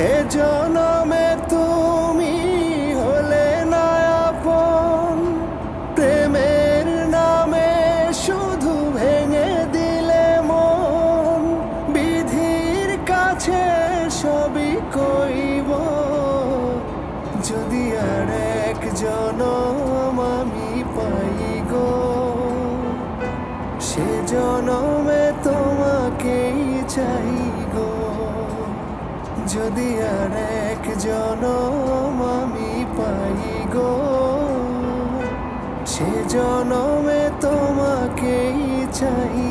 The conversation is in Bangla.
এ জনমে তুমি হলে না আপন, প্রেমের নামে শুধু ভেঙে দিলে মন। বিধির কাছে সবই কইব, যদি আর এক জনম আমি পাই গো, সে জনমে তোমাকেই চাই গো। যদি আর এক জনম আমি পাই গো, সে জনমে তোমাকেই চাই